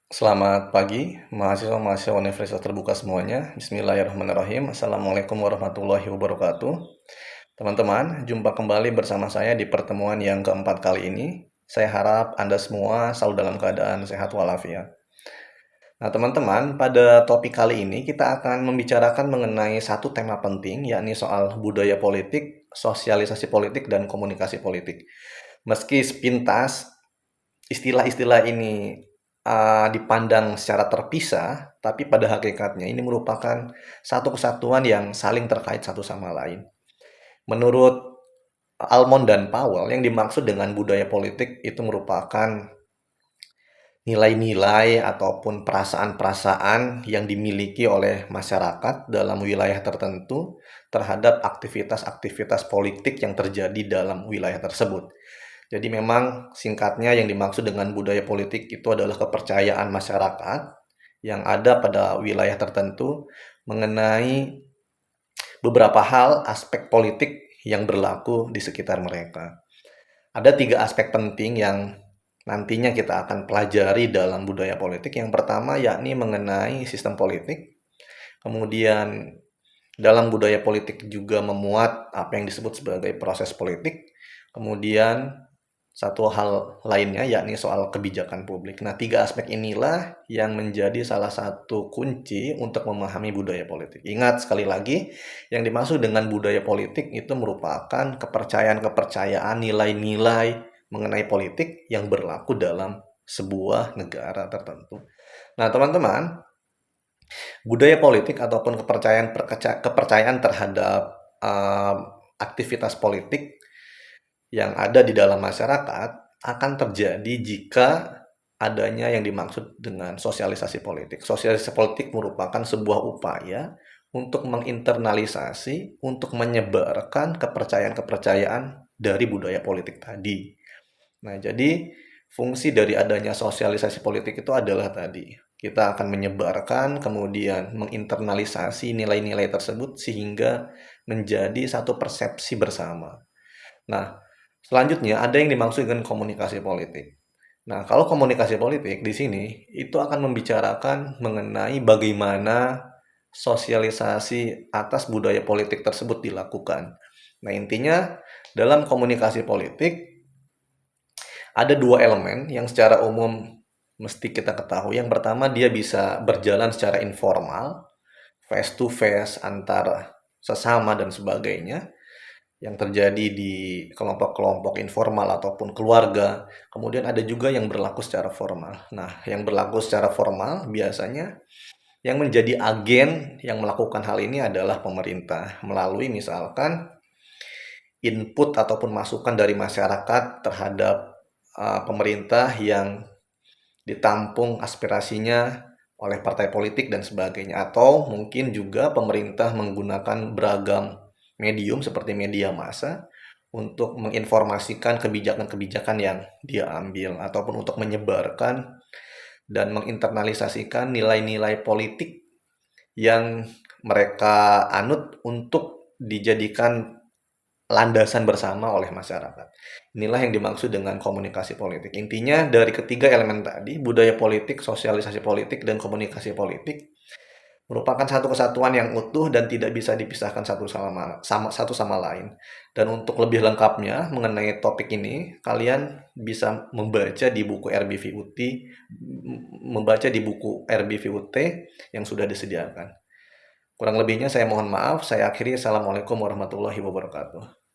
Selamat pagi, mahasiswa-mahasiswa Universitas Terbuka semuanya. Bismillahirrahmanirrahim. Assalamualaikum warahmatullahi wabarakatuh. Teman-teman, jumpa kembali bersama saya di pertemuan yang keempat kali ini. Saya harap Anda semua selalu dalam keadaan sehat walafiat. Nah, teman-teman, pada topik kali ini kita akan membicarakan mengenai satu tema penting, yakni soal budaya politik, sosialisasi politik, dan komunikasi politik. Meski sepintas istilah-istilah ini dipandang secara terpisah, tapi pada hakikatnya ini merupakan satu kesatuan yang saling terkait satu sama lain. Menurut Almond dan Powell, yang dimaksud dengan budaya politik itu merupakan nilai-nilai ataupun perasaan-perasaan yang dimiliki oleh masyarakat dalam wilayah tertentu terhadap aktivitas-aktivitas politik yang terjadi dalam wilayah tersebut. Jadi memang singkatnya yang dimaksud dengan budaya politik itu adalah kepercayaan masyarakat yang ada pada wilayah tertentu mengenai beberapa hal aspek politik yang berlaku di sekitar mereka. Ada 3 aspek penting yang nantinya kita akan pelajari dalam budaya politik. Yang pertama yakni mengenai sistem politik. Kemudian dalam budaya politik juga memuat apa yang disebut sebagai proses politik. Kemudian satu hal lainnya yakni soal kebijakan publik. Nah, 3 aspek inilah yang menjadi salah satu kunci untuk memahami budaya politik. Ingat sekali lagi, yang dimaksud dengan budaya politik itu merupakan kepercayaan-kepercayaan, nilai-nilai mengenai politik yang berlaku dalam sebuah negara tertentu. Nah, teman-teman, budaya politik ataupun kepercayaan terhadap aktivitas politik yang ada di dalam masyarakat akan terjadi jika adanya yang dimaksud dengan sosialisasi politik. Sosialisasi politik merupakan sebuah upaya untuk menginternalisasi, untuk menyebarkan kepercayaan-kepercayaan dari budaya politik tadi. Nah, jadi fungsi dari adanya sosialisasi politik itu adalah tadi, kita akan menyebarkan, kemudian menginternalisasi nilai-nilai tersebut sehingga menjadi satu persepsi bersama. Nah, selanjutnya ada yang dimaksud dengan komunikasi politik. Nah, kalau komunikasi politik di sini itu akan membicarakan mengenai bagaimana sosialisasi atas budaya politik tersebut dilakukan. Nah, intinya dalam komunikasi politik ada 2 elemen yang secara umum mesti kita ketahui. Yang pertama, dia bisa berjalan secara informal, face to face antar sesama dan sebagainya, yang terjadi di kelompok-kelompok informal ataupun keluarga. Kemudian ada juga yang berlaku secara formal. Nah, yang berlaku secara formal biasanya yang menjadi agen yang melakukan hal ini adalah pemerintah melalui misalkan input ataupun masukan dari masyarakat terhadap pemerintah yang ditampung aspirasinya oleh partai politik dan sebagainya, atau mungkin juga pemerintah menggunakan beragam medium seperti media massa untuk menginformasikan kebijakan-kebijakan yang dia ambil ataupun untuk menyebarkan dan menginternalisasikan nilai-nilai politik yang mereka anut untuk dijadikan landasan bersama oleh masyarakat. Inilah yang dimaksud dengan komunikasi politik. Intinya dari ketiga elemen tadi, budaya politik, sosialisasi politik, dan komunikasi politik merupakan satu kesatuan yang utuh dan tidak bisa dipisahkan satu sama lain. Dan untuk lebih lengkapnya mengenai topik ini, kalian bisa membaca di buku RBVUT yang sudah disediakan. Kurang lebihnya saya mohon maaf, saya akhiri. Assalamualaikum warahmatullahi wabarakatuh.